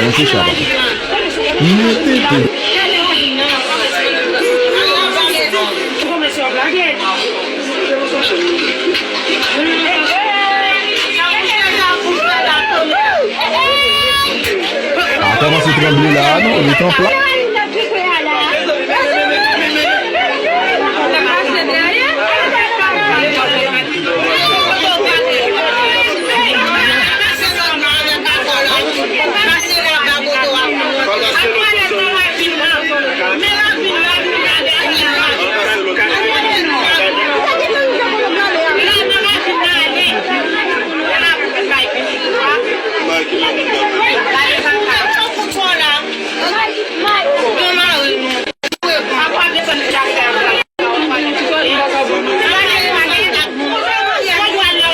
non si sa. Ah, comment c'est tremblé là? Non, il est en plat.